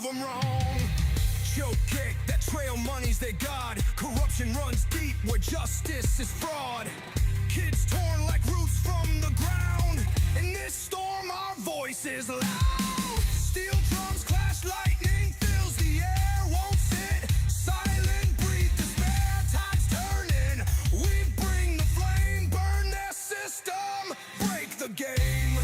them wrong. Joke kick, that trail money's their god. Corruption runs deep where justice is fraud. Kids torn like roots from the ground. In this storm our voice is loud. Steel drums clash, lightning fills the air. Won't sit silent, breathe despair. Tide's turning, we bring the flame. Burn their system, break the game.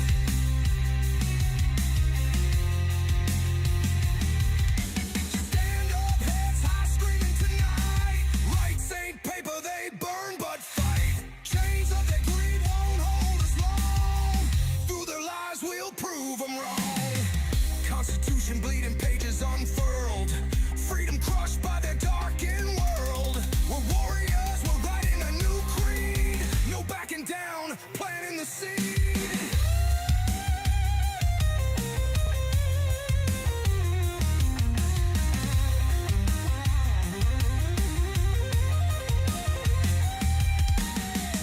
Stand up, heads high, screaming tonight. Rights ain't paper, they burn but fight. Chains of their greed won't hold us long. Through their lies we'll prove them wrong. Constitution bleeding, pages unfurled. Freedom crushed by their darkened world. We're warriors, we're writing a new creed. No backing down, planting the seed.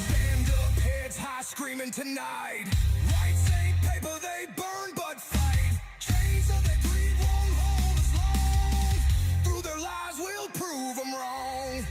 Stand up, heads high, screaming tonight. Rights ain't paper, they burn but fight. Chains of their greed won't hold us long. Through their lies we'll prove them wrong.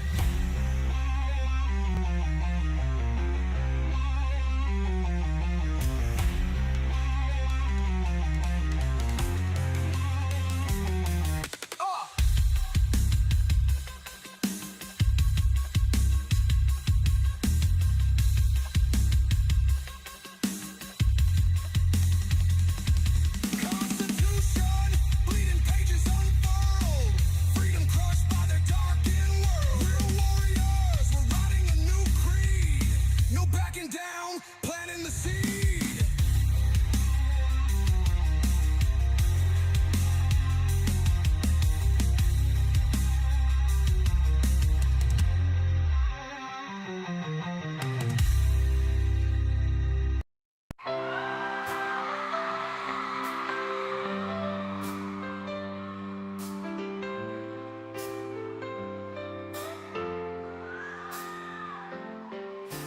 Constitution, bleeding pages unfurled. Freedom crushed by their darkened world. We're warriors, we're writing a new creed. No backing down, planting the seed.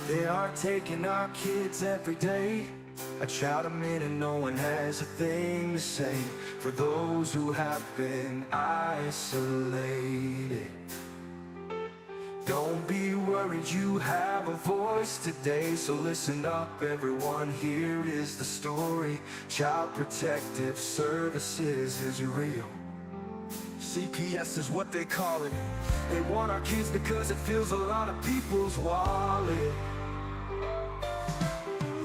They are taking our kids every day. I shout them in and no one has a thing to say. For those who have been isolated, don't be worried, you have a voice today. So listen up everyone, here is the story. Child Protective Services is real. CPS is what they call it. They want our kids because it fills a lot of people's wallet.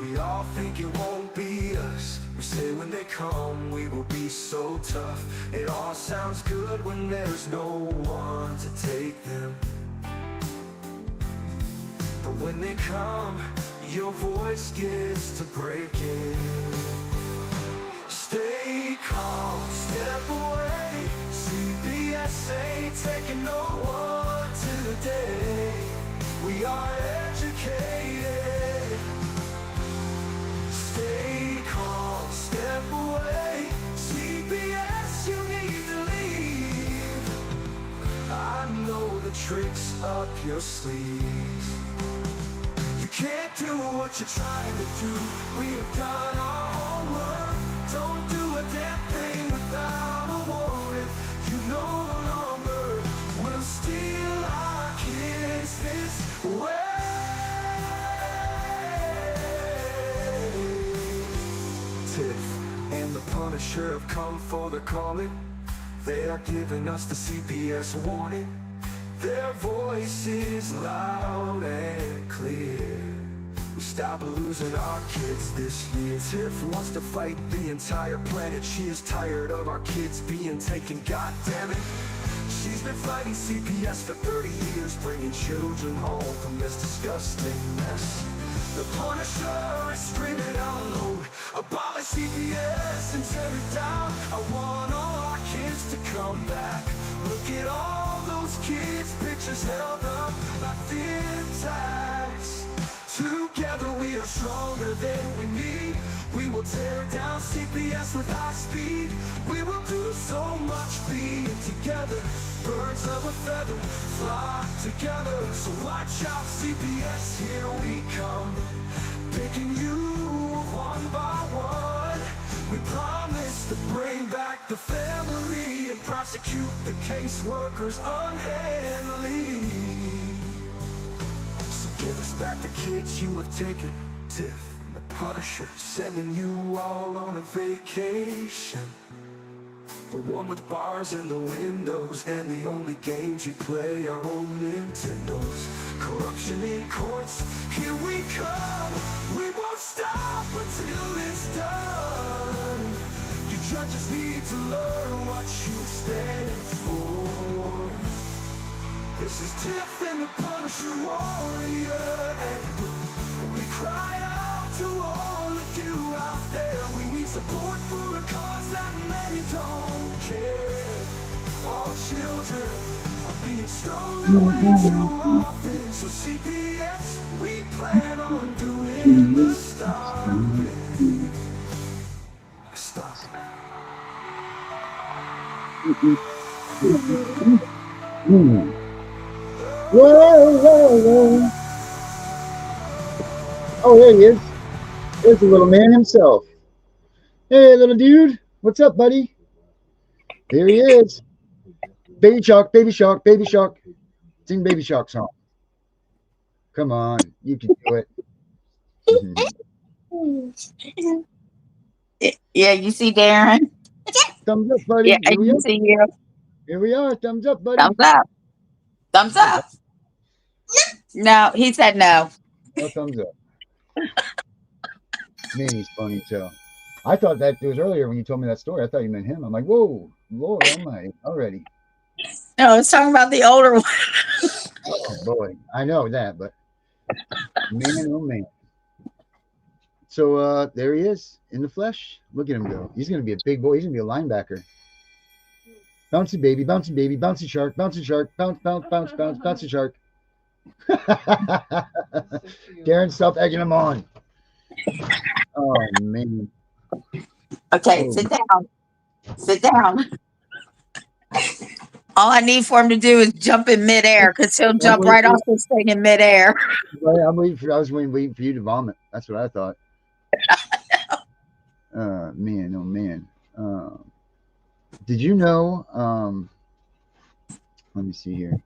We all think it won't be us. We say when they come we will be so tough. It all sounds good when there's no one to take them. But when they come, your voice gets to breaking. Stay calm, step away. CPS ain't taking no one today. We are educated. Stay calm, step away. CPS, you need to leave. I know the tricks up your sleeve. You can't do what you're trying to do. We have done our homework. Don't do a damn thing without a warrant. You no longer will steal our kids this way. Tiff and the Punisher have come for the calling. They are giving us the CPS warning. Their voice is loud and clear. We stop losing our kids this year. Tiff wants to fight the entire planet. She is tired of our kids being taken, God damn it. She's been fighting CPS for 30 years, bringing children home from this disgusting mess. The Punisher is screaming out loud, abolish CPS and tear it down. I want all our kids to come back. Look at all those kids, pictures held up like thin tags. Together we are stronger than we need. We will tear down CPS with high speed. We will do so much being together. Birds of a feather flock together. So watch out CPS, here we come. Picking you one by one. We promise to bring back the family and prosecute the caseworkers unhandily. So give us back the kids you have taken. Tiff and the Punisher sending you all on a vacation. The one with bars in the windows, and the only games you play are on Nintendos. Corruption in courts, here we come. We won't stop until it's done. You judges need to learn what you stand for. This is Tiff and the Punisher Warrior, and we cry out to all of you out there. We need support for a cause that many don't care. All children are being stolen away too often. So CPS, we plan on doing the stopping. Stop. Whoa, whoa, whoa. Oh, there he is. There's the little man himself. Hey, little dude. What's up, buddy? There he is. Baby Shark, Baby Shark, Baby Shark. Sing Baby Shark song. Come on. You can do it. Yeah, you see Darren? Thumbs up, buddy. Yeah, Here we you are. see you. Here we are. Thumbs up, buddy. Thumbs up. Thumbs up. No, he said no. No thumbs up. Man, he's funny too. I thought that it was earlier when you told me that story. I thought you meant him. I'm like, whoa, Lord Almighty, already. No, I was talking about the older one. Oh boy, I know that, but man, oh man. So there he is in the flesh. Look at him go. He's gonna be a big boy. He's gonna be a linebacker. Bouncy baby, bouncy shark, bouncy shark, bounce, bounce, bounce, bounce, bouncy shark. Darren, stop egging him on. Oh man. Okay, sit down. Sit down. All I need for him to do is jump in midair, because he'll jump right off this thing in midair. I was waiting for you to vomit. That's what I thought. Man, oh man. Did you know? Let me see here.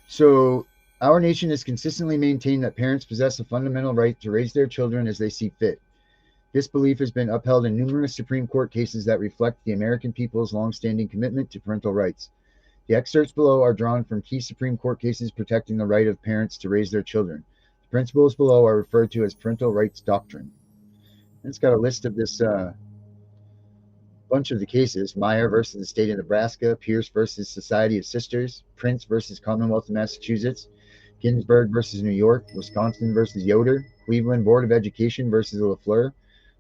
So our nation has consistently maintained that parents possess a fundamental right to raise their children as they see fit. This belief has been upheld in numerous Supreme Court cases that reflect the American people's longstanding commitment to parental rights. The excerpts below are drawn from key Supreme Court cases protecting the right of parents to raise their children. The principles below are referred to as parental rights doctrine. And it's got a list of this bunch of the cases: Meyer versus the state of Nebraska, Pierce versus Society of Sisters, Prince versus Commonwealth of Massachusetts, Ginsburg versus New York, Wisconsin versus Yoder, Cleveland Board of Education versus LaFleur,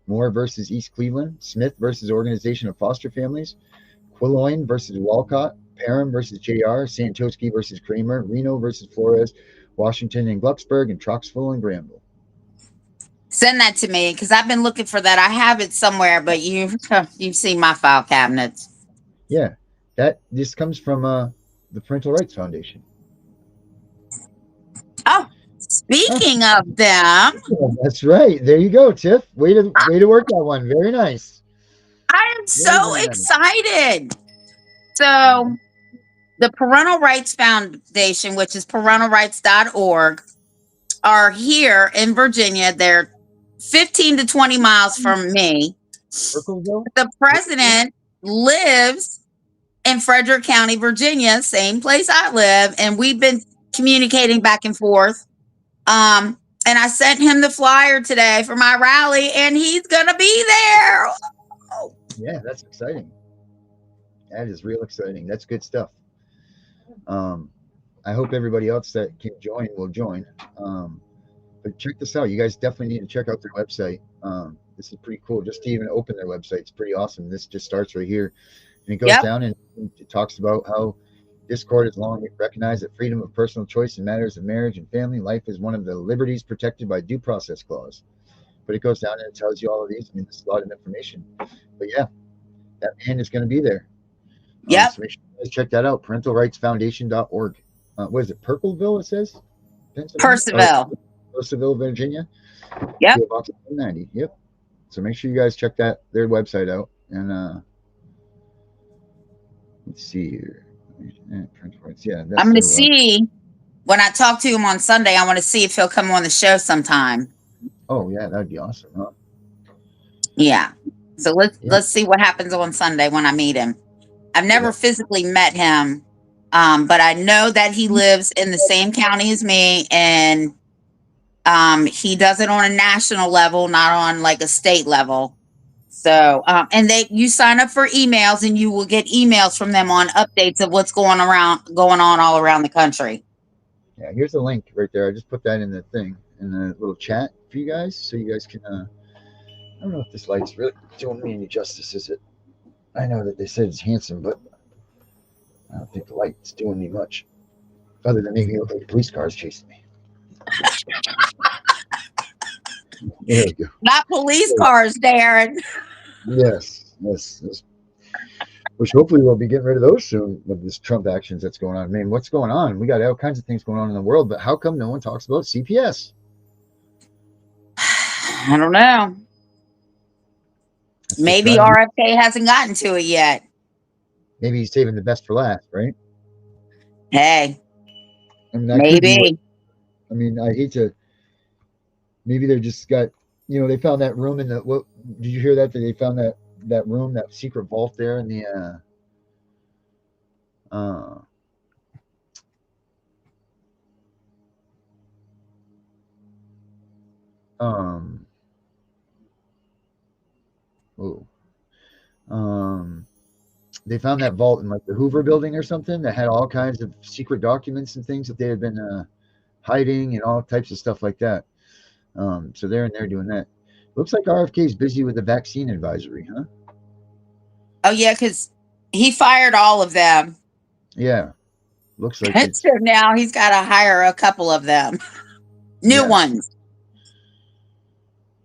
Moore versus East Cleveland, Smith versus Organization of Foster Families, Quilloin versus Walcott, Parham versus JR, Santosky versus Kramer, Reno versus Flores, Washington and Glucksburg, and Troxville and Granville. Send that to me, because I've been looking for that. I have it somewhere, but you've seen my file cabinets. Yeah, this comes from the Parental Rights Foundation. Oh, speaking of them, that's right. There you go, Tiff. Way to work that one. Very nice. I am so excited. So the Parental Rights Foundation, which is parentalrights.org, are here in Virginia. They're 15 to 20 miles from me. The president lives in Frederick County, Virginia, same place I live, and we've been communicating back and forth. And I sent him the flyer today for my rally, and he's gonna be there. Oh. Yeah, that's exciting. That is real exciting. That's good stuff. I hope everybody else that can join will join. But check this out. You guys definitely need to check out their website. This is pretty cool. Just to even open their website, it's pretty awesome. This just starts right here. And it goes down and it talks about how this court has long recognized that freedom of personal choice in matters of marriage and family life is one of the liberties protected by due process clause. But it goes down and it tells you all of these. I mean, there's a lot of information. But yeah, that man is going to be there. Yeah. So make sure you guys check that out. Parentalrightsfoundation.org. What is it? Percivalville, it says? Percival. Percival, Virginia. Yep. Yep. So make sure you guys check their website out. And let's see here. Yeah, I'm that's going to their. see when I talk to him on Sunday. I want to see if he'll come on the show sometime. Oh yeah, that'd be awesome, huh? Yeah. So Yeah. let's see what happens on Sunday when I meet him. I've never Yeah. physically met him, but I know that he lives in the same county as me, and he does it on a national level, not on like a state level. So, and you sign up for emails, and you will get emails from them on updates of what's going on all around the country. Yeah. Here's the link right there. I just put that in the thing in the little chat for you guys, so you guys can. I don't know if this light's really doing me any justice, is it? I know that they said it's handsome, but I don't think the light's doing me much, other than making me look like police cars chasing me. There we go. Not police cars, Darren. Yes, yes, yes. Which hopefully we'll be getting rid of those soon with this Trump actions that's going on. I mean, what's going on? We got all kinds of things going on in the world, but how come no one talks about CPS? I don't know. Maybe RFK hasn't gotten to it yet. Maybe he's saving the best for last, right? Hey, I mean, that maybe. I mean, I hate to. Maybe they just got, they found that room in the. What did you hear that? They found that room, that secret vault there in the. They found that vault in like the Hoover building or something that had all kinds of secret documents and things that they had been hiding and all types of stuff like that. So they're in there doing that. Looks like RFK is busy with the vaccine advisory, huh? Oh yeah, because he fired all of them. Yeah, looks like it. So now he's got to hire a couple of them, new ones.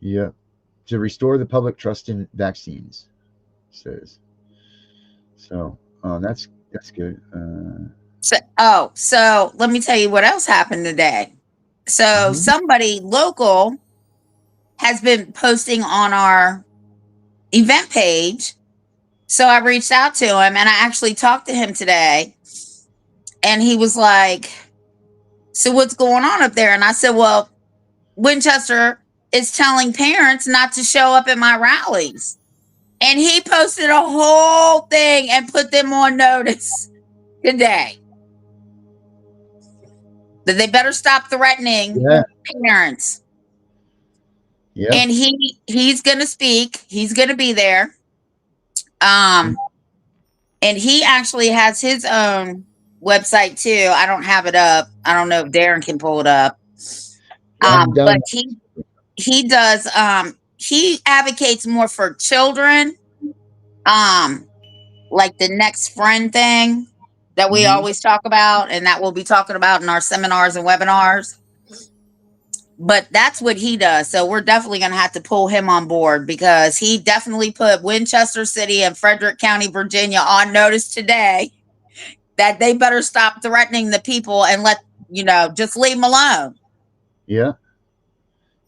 Yeah, to restore the public trust in vaccines, says. So that's good. So let me tell you what else happened today. So somebody local has been posting on our event page. So I reached out to him, and I actually talked to him today, and he was like, so what's going on up there? And I said, well, Winchester is telling parents not to show up at my rallies. And he posted a whole thing and put them on notice today that they better stop threatening parents. Yeah. And he's going to speak. He's going to be there. And he actually has his own website too. I don't have it up. I don't know if Darren can pull it up. But he does. He advocates more for children. Like the next friend thing that we always talk about, and that we'll be talking about in our seminars and webinars. But that's what he does. So we're definitely going to have to pull him on board, because he definitely put Winchester City and Frederick County, Virginia on notice today that they better stop threatening the people and just leave them alone. Yeah.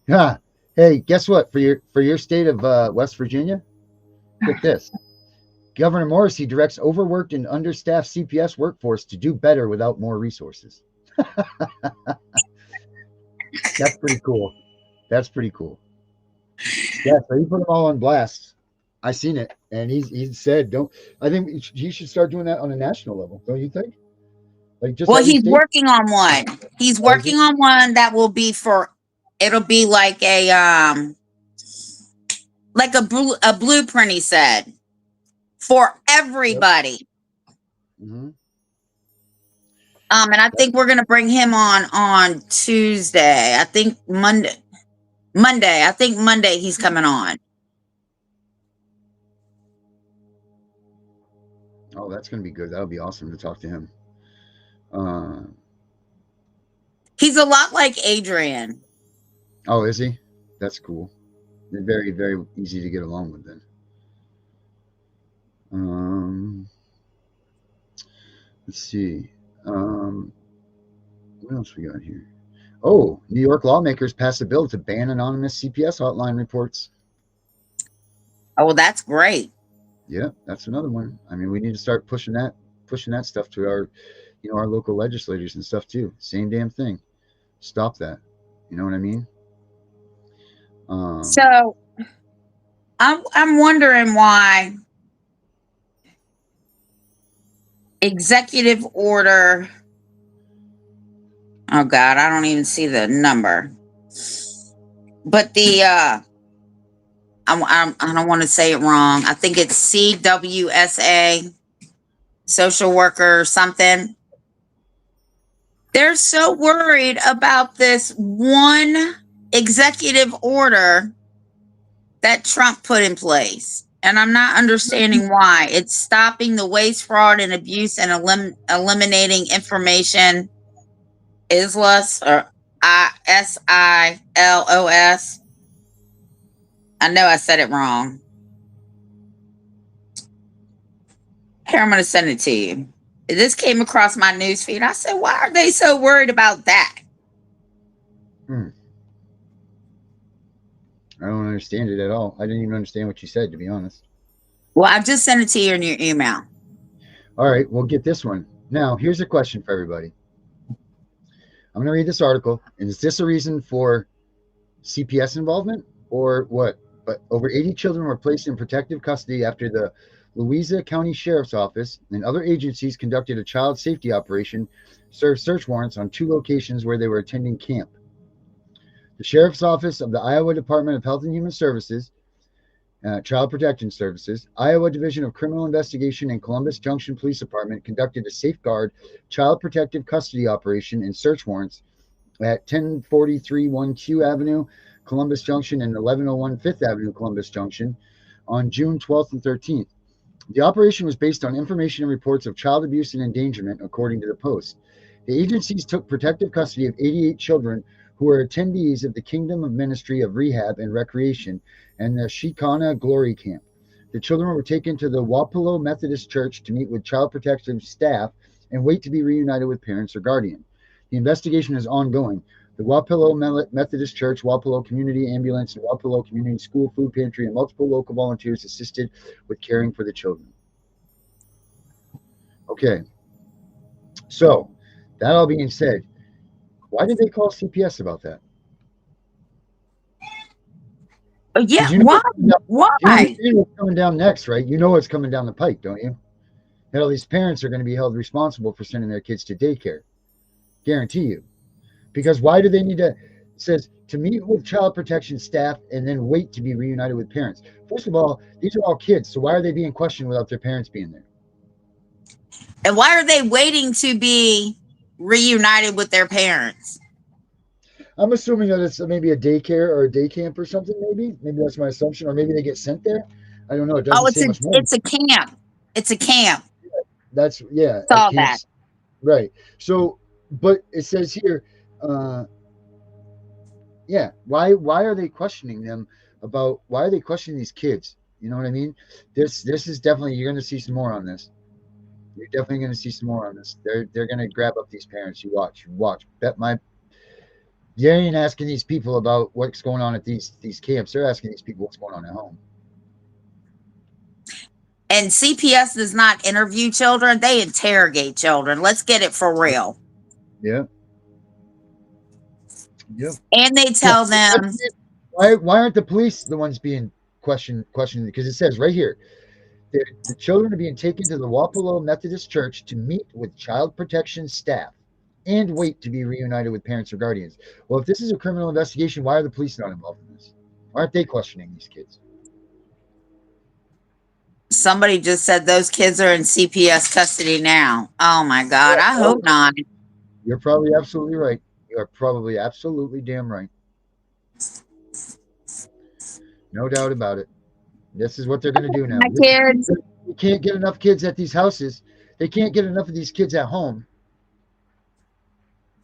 Yeah. Hey, guess what? For your state of West Virginia, get this. Governor Morrissey directs overworked and understaffed CPS workforce to do better without more resources. That's pretty cool. That's pretty cool. Yeah, so he put them all on blast. I seen it, and he said, "Don't." I think he should start doing that on a national level. Don't you think? Like just he's working on one. He's working on one that will be it'll be like a blueprint. He said, for everybody. Mm-hmm. And I think we're going to bring him on Tuesday. I think Monday. I think Monday he's coming on. Oh, that's going to be good. That'll be awesome to talk to him. He's a lot like Adrian. Oh, is he? That's cool. They're very, very easy to get along with then. Let's see. What else we got here? Oh, New York lawmakers passed a bill to ban anonymous CPS hotline reports. Oh, well, that's great. Yeah, that's another one. I mean, we need to start pushing that stuff to our, our local legislators and stuff too. Same damn thing. Stop that. You know what I mean? Um, So I'm wondering why executive order. Oh God, I don't even see the number. But I don't want to say it wrong. I think it's CWSA, social worker or something. They're so worried about this one executive order that Trump put in place. And I'm not understanding why. It's stopping the waste, fraud, and abuse and eliminating information ISLOS or ISILOS. I know I said it wrong. Here, I'm going to send it to you. This came across my newsfeed. I said, why are they so worried about that? I don't understand it at all. I didn't even understand what you said, to be honest. Well, I just sent it to you in your email. All right, we'll get this one. Now, here's a question for everybody. I'm going to read this article. And is this a reason for CPS involvement or what? But over 80 children were placed in protective custody after the Louisa County Sheriff's Office and other agencies conducted a child safety operation, served search warrants on 2 locations where they were attending camp. The Sheriff's Office of the Iowa Department of Health and Human Services, Child Protection Services, Iowa Division of Criminal Investigation, and Columbus Junction Police Department conducted a safeguard child protective custody operation and search warrants at 1043 1Q Avenue, Columbus Junction, and 1101 5th Avenue, Columbus Junction, on June 12th and 13th. The operation was based on information and reports of child abuse and endangerment, according to the Post. The agencies took protective custody of 88 children who were attendees of the Kingdom of Ministry of Rehab and Recreation and the Shekinah Glory Camp. The children were taken to the Wapello Methodist Church to meet with child protective staff and wait to be reunited with parents or guardian. The investigation is ongoing. The Wapello Methodist Church, Wapello Community Ambulance, and Wapello Community School Food Pantry and multiple local volunteers assisted with caring for the children. Okay. So, that all being said, why did they call CPS about that? Yeah, You know why? You know what's coming down next, right? You know what's coming down the pike, don't you? That all these parents are going to be held responsible for sending their kids to daycare. Guarantee you. Because why do they need to? It says to meet with child protection staff and then wait to be reunited with parents. First of all, these are all kids, so why are they being questioned without their parents being there? And why are they waiting to be reunited with their parents? I'm assuming that it's maybe a daycare or a day camp or something. Maybe that's my assumption, or maybe they get sent there. I don't know. It doesn't say much more. It's a camp. It's a camp. That's Saw that. Right. So, but it says here, yeah. Why are they questioning them about? Why are they questioning these kids? You know what I mean? This is definitely, you're going to see some more on this. You're definitely going to see some more on this. They're going to grab up these parents. You watch. You ain't asking these people about what's going on at these camps. They're asking these people what's going on at home. And CPS does not interview children; they interrogate children. Let's get it for real. Yeah. Yep. And they tell them, why aren't the police the ones being questioned? Because it says right here, the children are being taken to the Wapello Methodist Church to meet with child protection staff and wait to be reunited with parents or guardians. Well, if this is a criminal investigation, why are the police not involved in this? Why aren't they questioning these kids? Somebody just said those kids are in CPS custody now. Oh my God. I hope not. You're probably absolutely right. You are probably absolutely damn right. No doubt about it. This is what they're going to do now. My kids. You can't get enough kids at these houses. They can't get enough of these kids at home.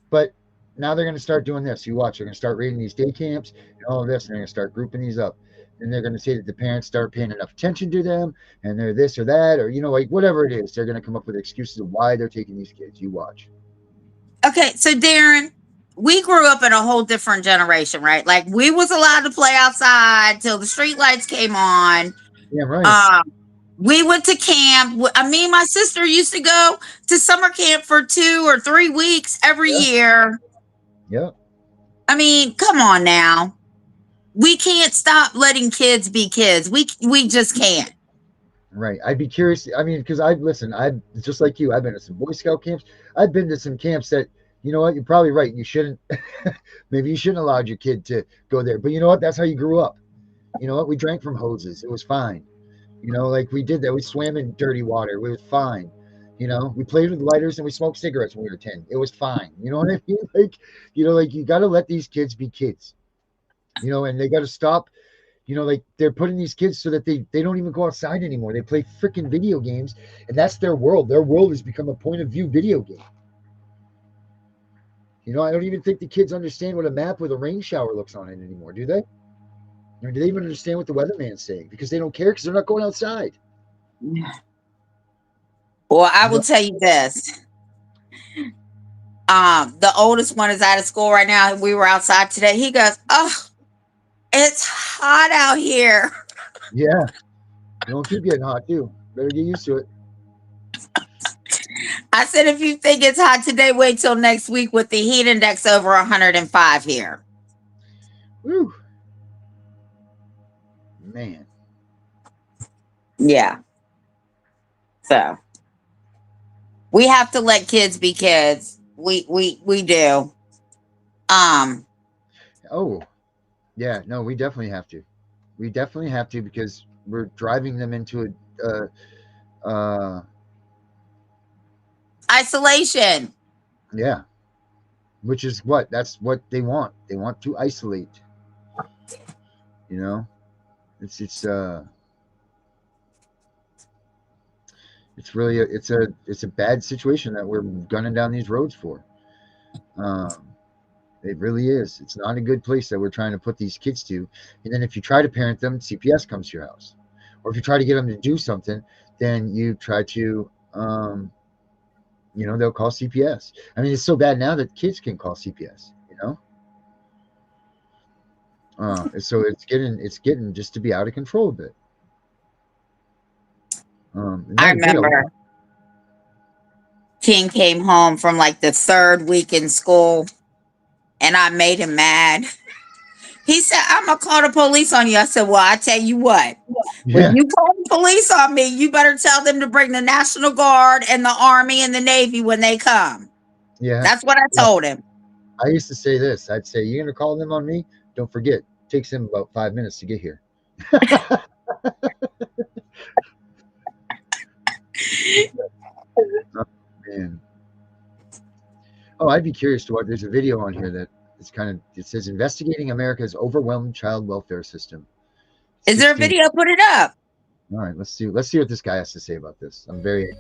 But now they're going to start doing this. You watch. They're going to start raiding these day camps and all of this, and they're going to start grouping these up. And they're going to say that the parents start paying enough attention to them, and they're this or that, or, like whatever it is. They're going to come up with excuses of why they're taking these kids. You watch. Okay, so Darren, we grew up in a whole different generation, right? Like we was allowed to play outside till the street lights came on. Yeah, right. We went to camp. Me and my sister used to go to summer camp for 2 or 3 weeks every year. Yeah. I mean, come on now. We can't stop letting kids be kids. We just can't. Right. I'd be curious. I mean, because I've just like you, I've been to some Boy Scout camps. I've been to some camps that, you know what, you're probably right. You shouldn't, maybe you shouldn't allowed your kid to go there. But you know what? That's how you grew up. You know what? We drank from hoses. It was fine. You know, like we did that. We swam in dirty water. It was fine. You know, we played with lighters and we smoked cigarettes when we were 10. It was fine. You know what I mean? Like, you know, like you got to let these kids be kids, you know, and they got to stop, you know, like they're putting these kids so that they don't even go outside anymore. They play freaking video games and that's their world. Their world has become a point of view video game. You know, I don't even think the kids understand what a map with a rain shower looks on it anymore, do they? Or do they even understand what the weatherman's saying? Because they don't care because they're not going outside. Well, I will tell you this. The oldest one is out of school right now. We were outside today. He goes, "Oh, it's hot out here." Yeah. You don't keep getting hot, too. Better get used to it. I said, if you think it's hot today, wait till next week with the heat index over 105 here. Woo. Man. Yeah. So we have to let kids be kids. We do. Oh, yeah. No, we definitely have to. We definitely have to because we're driving them into isolation. Yeah. Which is what? That's what they want. They want to isolate. You know? It's really it's a bad situation that we're gunning down these roads for. It really is. It's not a good place that we're trying to put these kids to. And then if you try to parent them, CPS comes to your house. Or if you try to get them to do something, then you try to you know, they'll call CPS. I mean, it's so bad now that kids can call CPS, you know? So it's getting just to be out of control a bit. I remember King came home from like the 3rd week in school and I made him mad. He said, "I'm going to call the police on you." I said, "Well, I tell you what, when you call the police on me, you better tell them to bring the National Guard and the Army and the Navy when they come." Yeah. That's what I told him. I used to say this. I'd say, "You're going to call them on me? Don't forget, it takes them about 5 minutes to get here." Oh, man. Oh, I'd be curious to what. There's a video on here that it says investigating America's overwhelmed child welfare system. Is there a video? Put it up. All right, let's see what this guy has to say about this. I'm very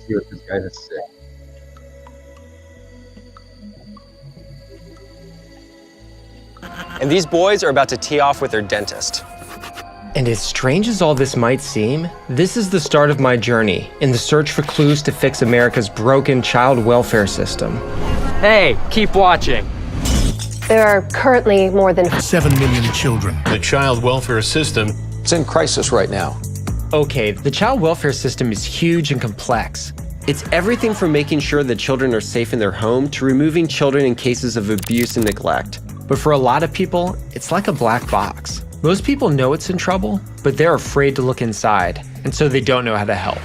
see what this guy has to say. And these boys are about to tee off with their dentist. And as strange as all this might seem, this is the start of my journey in the search for clues to fix America's broken child welfare system. Hey, keep watching. There are currently more than 7 million children. The child welfare system is in crisis right now. Okay, the child welfare system is huge and complex. It's everything from making sure that children are safe in their home to removing children in cases of abuse and neglect. But for a lot of people, it's like a black box. Most people know it's in trouble, but they're afraid to look inside, and so they don't know how to help.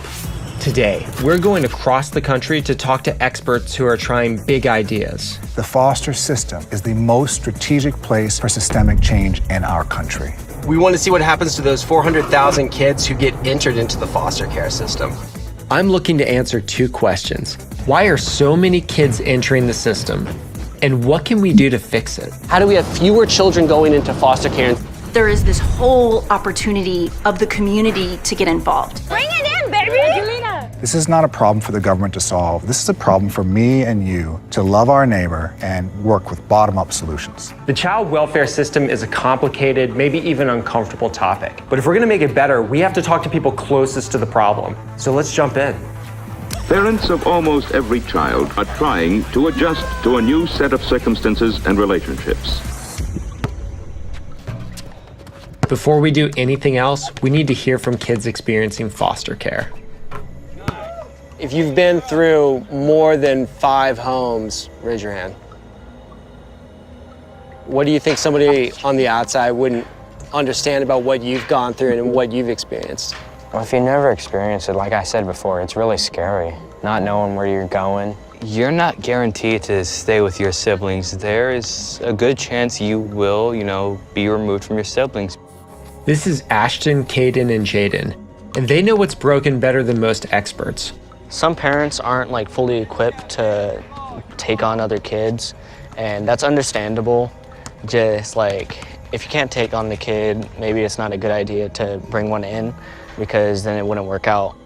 Today, we're going across the country to talk to experts who are trying big ideas. The foster system is the most strategic place for systemic change in our country. We want to see what happens to those 400,000 kids who get entered into the foster care system. I'm looking to answer 2 questions. Why are so many kids entering the system? And what can we do to fix it? How do we have fewer children going into foster care? There is this whole opportunity of the community to get involved. Bring it in, baby! Angelina! This is not a problem for the government to solve. This is a problem for me and you to love our neighbor and work with bottom-up solutions. The child welfare system is a complicated, maybe even uncomfortable topic. But if we're gonna make it better, we have to talk to people closest to the problem. So let's jump in. Parents of almost every child are trying to adjust to a new set of circumstances and relationships. Before we do anything else, we need to hear from kids experiencing foster care. If you've been through more than 5 homes, raise your hand. What do you think somebody on the outside wouldn't understand about what you've gone through and what you've experienced? Well, if you never experienced it, like I said before, it's really scary, not knowing where you're going. You're not guaranteed to stay with your siblings. There is a good chance you will, be removed from your siblings. This is Ashton, Caden, and Jaden, and they know what's broken better than most experts. Some parents aren't fully equipped to take on other kids, and that's understandable. Just if you can't take on the kid, maybe it's not a good idea to bring one in because then it wouldn't work out.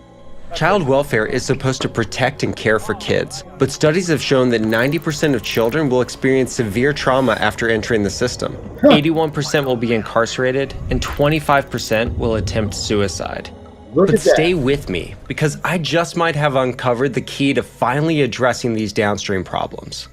Child welfare is supposed to protect and care for kids, but studies have shown that 90% of children will experience severe trauma after entering the system. 81% will be incarcerated, and 25% will attempt suicide. But stay with me, because I just might have uncovered the key to finally addressing these downstream problems.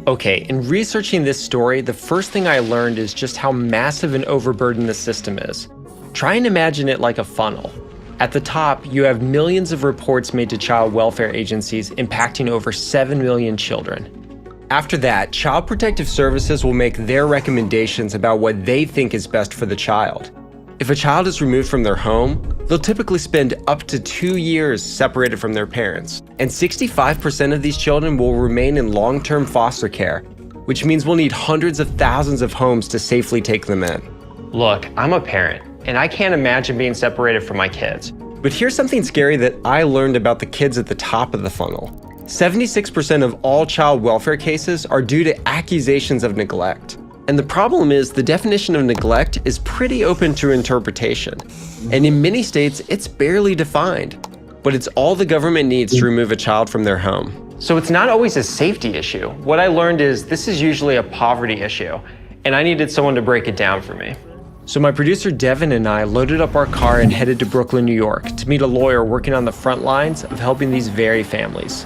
Okay, in researching this story, the first thing I learned is just how massive and overburdened the system is. Try and imagine it like a funnel. At the top, you have millions of reports made to child welfare agencies impacting over 7 million children. After that, Child Protective Services will make their recommendations about what they think is best for the child. If a child is removed from their home, they'll typically spend up to 2 years separated from their parents. And 65% of these children will remain in long-term foster care, which means we'll need hundreds of thousands of homes to safely take them in. Look, I'm a parent, and I can't imagine being separated from my kids. But here's something scary that I learned about the kids at the top of the funnel. 76% of all child welfare cases are due to accusations of neglect. And the problem is the definition of neglect is pretty open to interpretation. And in many states, it's barely defined. But it's all the government needs to remove a child from their home. So it's not always a safety issue. What I learned is this is usually a poverty issue, and I needed someone to break it down for me. So my producer Devin and I loaded up our car and headed to Brooklyn, New York to meet a lawyer working on the front lines of helping these very families.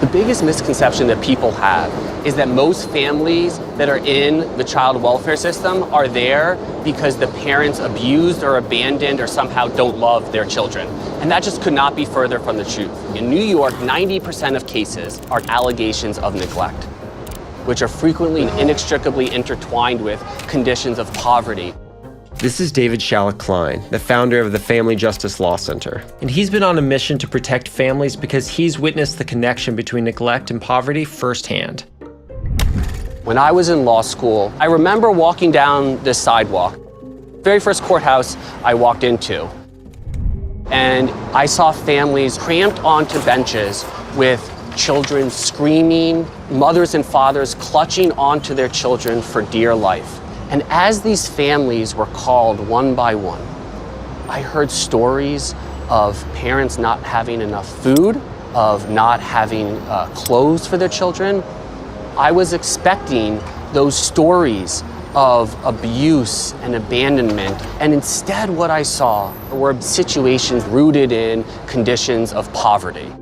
The biggest misconception that people have is that most families that are in the child welfare system are there because the parents abused or abandoned or somehow don't love their children. And that just could not be further from the truth. In New York, 90% of cases are allegations of neglect, which are frequently and inextricably intertwined with conditions of poverty. This is David Shalek-Klein, the founder of the Family Justice Law Center. And he's been on a mission to protect families because he's witnessed the connection between neglect and poverty firsthand. When I was in law school, I remember walking down this sidewalk, very first courthouse I walked into, and I saw families cramped onto benches with children screaming, mothers and fathers clutching onto their children for dear life. And as these families were called one by one, I heard stories of parents not having enough food, of not having clothes for their children. I was expecting those stories of abuse and abandonment, and instead what I saw were situations rooted in conditions of poverty.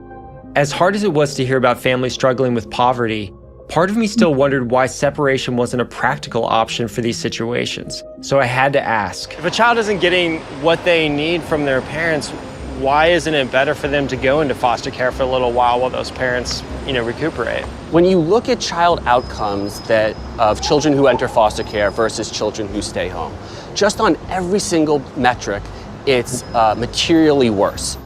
As hard as it was to hear about families struggling with poverty, part of me still wondered why separation wasn't a practical option for these situations. So I had to ask. If a child isn't getting what they need from their parents, why isn't it better for them to go into foster care for a little while those parents, recuperate? When you look at child outcomes of children who enter foster care versus children who stay home, just on every single metric, it's materially worse.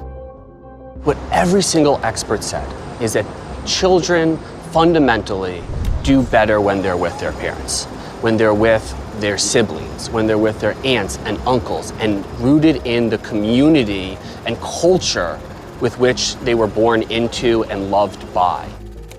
What every single expert said is that children fundamentally do better when they're with their parents, when they're with their siblings, when they're with their aunts and uncles, and rooted in the community and culture with which they were born into and loved by.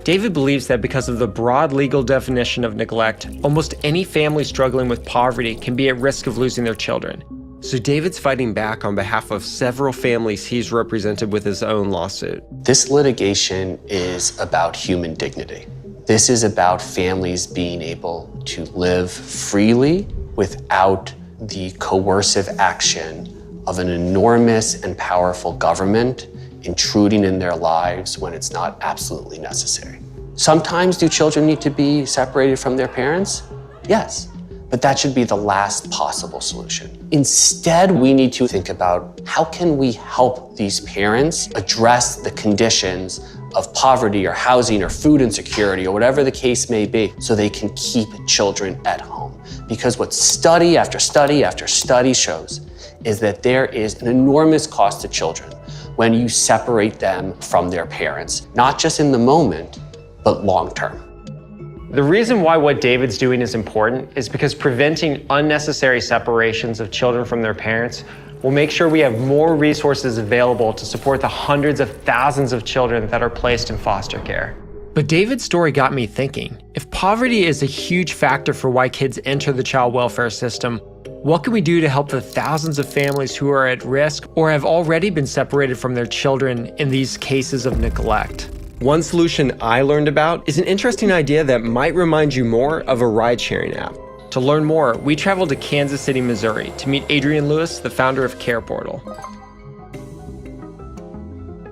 David believes that because of the broad legal definition of neglect, almost any family struggling with poverty can be at risk of losing their children. So David's fighting back on behalf of several families he's represented with his own lawsuit. This litigation is about human dignity. This is about families being able to live freely without the coercive action of an enormous and powerful government intruding in their lives when it's not absolutely necessary. Sometimes do children need to be separated from their parents? Yes, but that should be the last possible solution. Instead, we need to think about how can we help these parents address the conditions of poverty or housing or food insecurity or whatever the case may be so they can keep children at home. Because what study after study after study shows is that there is an enormous cost to children when you separate them from their parents, not just in the moment, but long term. The reason why what David's doing is important is because preventing unnecessary separations of children from their parents will make sure we have more resources available to support the hundreds of thousands of children that are placed in foster care. But David's story got me thinking, if poverty is a huge factor for why kids enter the child welfare system, what can we do to help the thousands of families who are at risk or have already been separated from their children in these cases of neglect? One solution I learned about is an interesting idea that might remind you more of a ride-sharing app. To learn more, we traveled to Kansas City, Missouri to meet Adrian Lewis, the founder of Care Portal.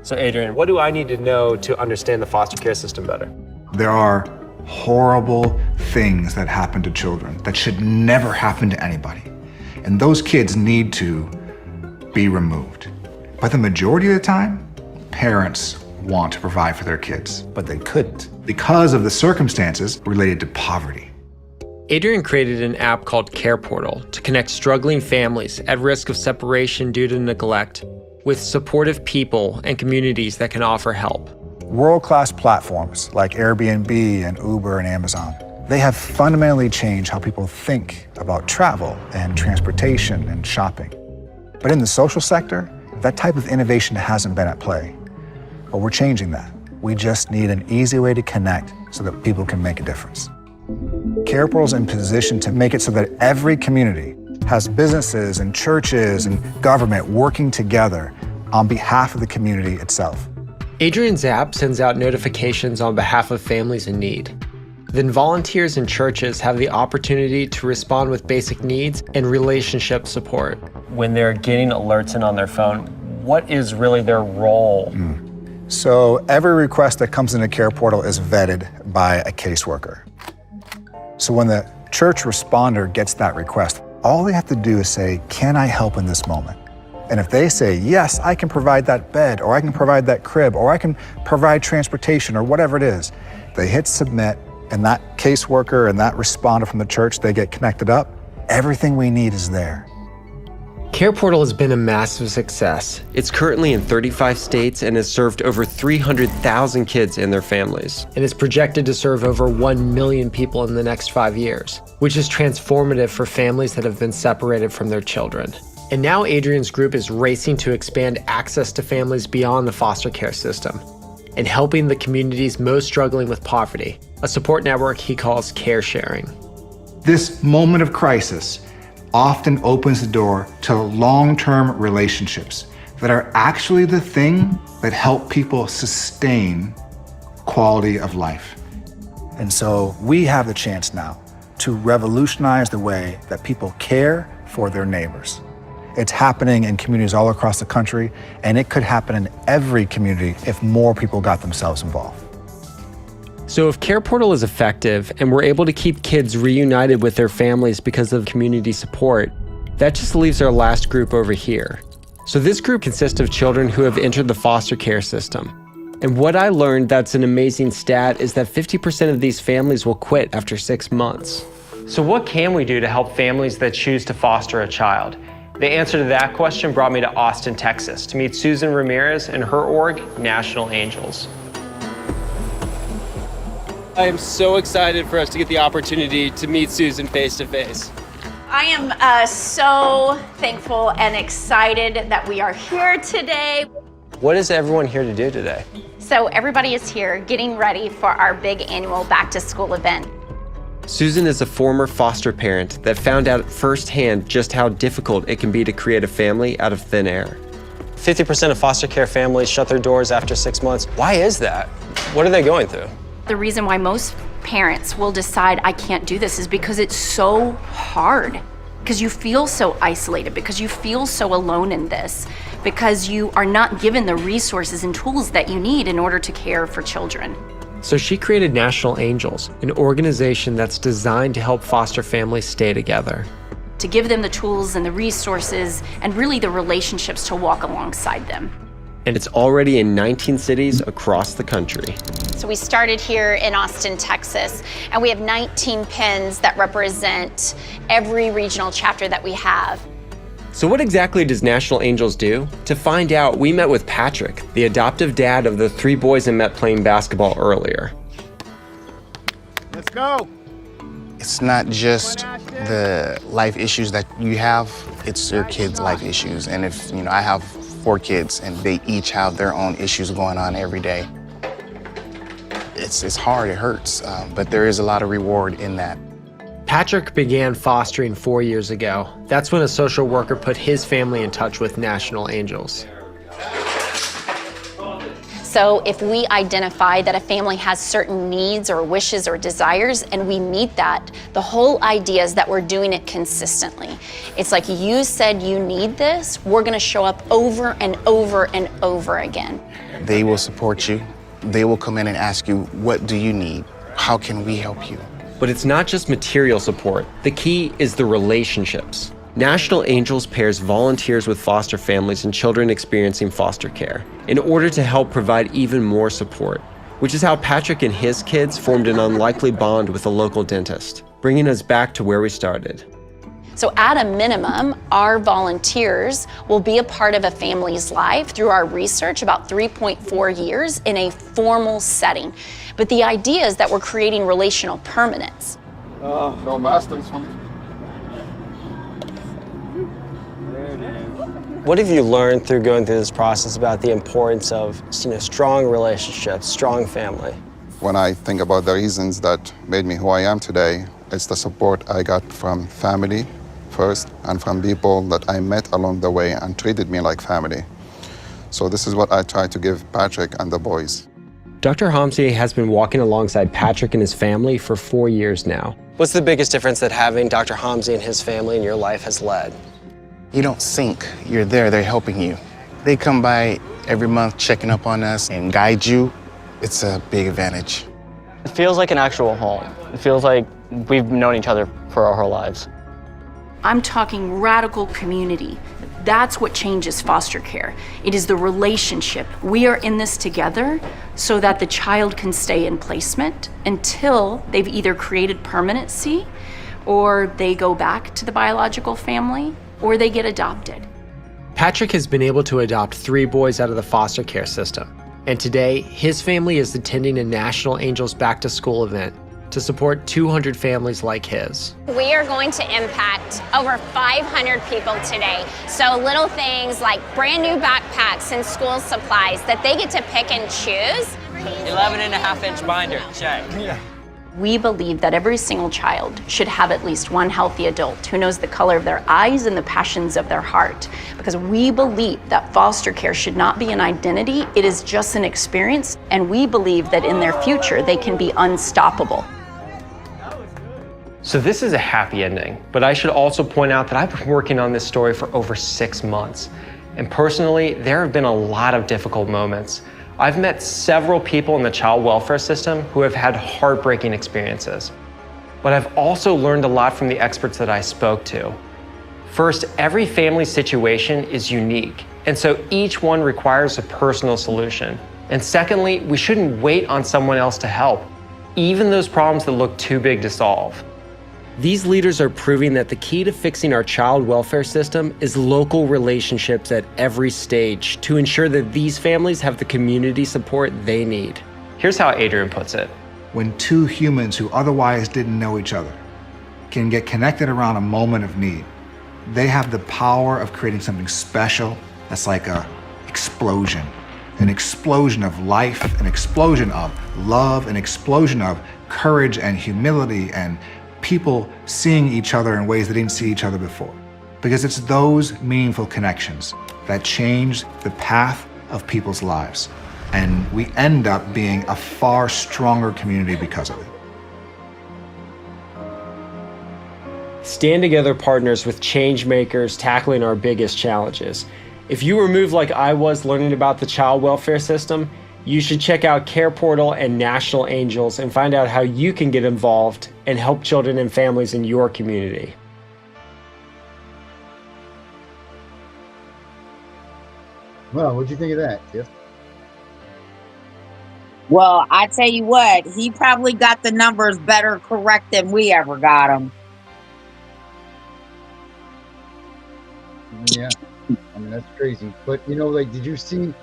So Adrian, what do I need to know to understand the foster care system better? There are horrible things that happen to children that should never happen to anybody. And those kids need to be removed. But the majority of the time, parents want to provide for their kids, but they couldn't because of the circumstances related to poverty. Adrian created an app called Care Portal to connect struggling families at risk of separation due to neglect with supportive people and communities that can offer help. World-class platforms like Airbnb and Uber and Amazon, they have fundamentally changed how people think about travel and transportation and shopping. But in the social sector, that type of innovation hasn't been at play. But we're changing that. We just need an easy way to connect so that people can make a difference. Care Portal's in position to make it so that every community has businesses and churches and government working together on behalf of the community itself. Adrian's app sends out notifications on behalf of families in need. Then volunteers and churches have the opportunity to respond with basic needs and relationship support. When they're getting alerts in on their phone, what is really their role? So every request that comes into Care Portal is vetted by a caseworker. So when the church responder gets that request, all they have to do is say, can I help in this moment? And if they say, yes, I can provide that bed, or I can provide that crib, or I can provide transportation, or whatever it is, they hit submit, and that caseworker and that responder from the church, they get connected up. Everything we need is there. Care Portal has been a massive success. It's currently in 35 states and has served over 300,000 kids and their families. And is projected to serve over 1 million people in the next 5 years, which is transformative for families that have been separated from their children. And now Adrian's group is racing to expand access to families beyond the foster care system and helping the communities most struggling with poverty, a support network he calls Care Sharing. This moment of crisis often opens the door to long-term relationships that are actually the thing that help people sustain quality of life. And so we have the chance now to revolutionize the way that people care for their neighbors. It's happening in communities all across the country, and it could happen in every community if more people got themselves involved. So if Care Portal is effective and we're able to keep kids reunited with their families because of community support, that just leaves our last group over here. So this group consists of children who have entered the foster care system. And what I learned that's an amazing stat is that 50% of these families will quit after 6 months. So what can we do to help families that choose to foster a child? The answer to that question brought me to Austin, Texas, to meet Susan Ramirez and her org, National Angels. I am so excited for us to get the opportunity to meet Susan face to face. I am so thankful and excited that we are here today. What is everyone here to do today? So everybody is here getting ready for our big annual back to school event. Susan is a former foster parent that found out firsthand just how difficult it can be to create a family out of thin air. 50% of foster care families shut their doors after 6 months. Why is that? What are they going through? The reason why most parents will decide I can't do this is because it's so hard, because you feel so isolated, because you feel so alone in this, because you are not given the resources and tools that you need in order to care for children. So she created National Angels, an organization that's designed to help foster families stay together. To give them the tools and the resources and really the relationships to walk alongside them. And it's already in 19 cities across the country. So we started here in Austin, Texas, and we have 19 pins that represent every regional chapter that we have. So what exactly does National Angels do? To find out, we met with Patrick, the adoptive dad of the 3 boys I met playing basketball earlier. Let's go. It's not just the life issues that you have, it's your kids' life issues. And if, I have 4 kids and they each have their own issues going on every day, it's hard, it hurts, but there is a lot of reward in that. Patrick began fostering 4 years ago. That's when a social worker put his family in touch with National Angels. So if we identify that a family has certain needs or wishes or desires and we meet that, the whole idea is that we're doing it consistently. It's like, you said you need this, we're gonna show up over and over and over again. They will support you. They will come in and ask you, what do you need? How can we help you? But it's not just material support. The key is the relationships. National Angels pairs volunteers with foster families and children experiencing foster care in order to help provide even more support, which is how Patrick and his kids formed an unlikely bond with a local dentist, bringing us back to where we started. So at a minimum, our volunteers will be a part of a family's life through our research, about 3.4 years in a formal setting. But the idea is that we're creating relational permanence. No masters. What have you learned through going through this process about the importance of strong relationships, strong family? When I think about the reasons that made me who I am today, it's the support I got from family first and from people that I met along the way and treated me like family. So this is what I try to give Patrick and the boys. Dr. Hamzi has been walking alongside Patrick and his family for 4 years now. What's the biggest difference that having Dr. Hamzi and his family in your life has led? You don't sink, you're there, they're helping you. They come by every month checking up on us and guide you. It's a big advantage. It feels like an actual home. It feels like we've known each other for our whole lives. I'm talking radical community. That's what changes foster care. It is the relationship. We are in this together so that the child can stay in placement until they've either created permanency or they go back to the biological family or they get adopted. Patrick has been able to adopt 3 boys out of the foster care system. And today, his family is attending a National Angels Back to School event to support 200 families like his. We are going to impact over 500 people today. So little things like brand new backpacks and school supplies that they get to pick and choose. 11.5-inch binder, check. Yeah. We believe that every single child should have at least one healthy adult who knows the color of their eyes and the passions of their heart. Because we believe that foster care should not be an identity, it is just an experience, and we believe that in their future they can be unstoppable. So this is a happy ending, but I should also point out that I've been working on this story for over 6 months. And personally, there have been a lot of difficult moments. I've met several people in the child welfare system who have had heartbreaking experiences. But I've also learned a lot from the experts that I spoke to. First, every family situation is unique, and so each one requires a personal solution. And secondly, we shouldn't wait on someone else to help, even those problems that look too big to solve. These leaders are proving that the key to fixing our child welfare system is local relationships at every stage to ensure that these families have the community support they need. Here's how Adrian puts it. When 2 humans who otherwise didn't know each other can get connected around a moment of need, they have the power of creating something special that's like an explosion of life, an explosion of love, an explosion of courage and humility and people seeing each other in ways they didn't see each other before. Because it's those meaningful connections that change the path of people's lives. And we end up being a far stronger community because of it. Stand together partners with change makers tackling our biggest challenges. If you were moved like I was learning about the child welfare system, You should check out Care Portal and National Angels and find out how you can get involved and help children and families in your community. Well, what'd you think of that, Tiff? Well, I tell you what, he probably got the numbers better correct than we ever got them. Yeah, I mean, that's crazy. But, you know, like, did you see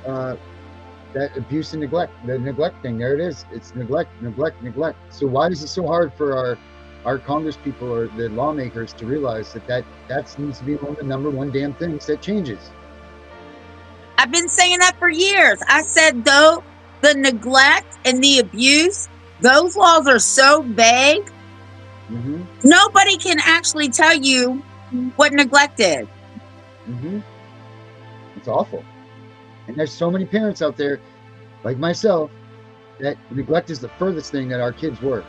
that abuse and neglect, the neglect thing? There it is. It's neglect, neglect, neglect. So why is it so hard for our Congress people or the lawmakers to realize that needs to be one of the number one damn things that changes? I've been saying that for years. I said, though, the neglect and the abuse, those laws are so vague. Mm-hmm. Nobody can actually tell you what neglect is. Mm-hmm. It's awful. And there's so many parents out there, like myself, that neglect is the furthest thing that our kids were.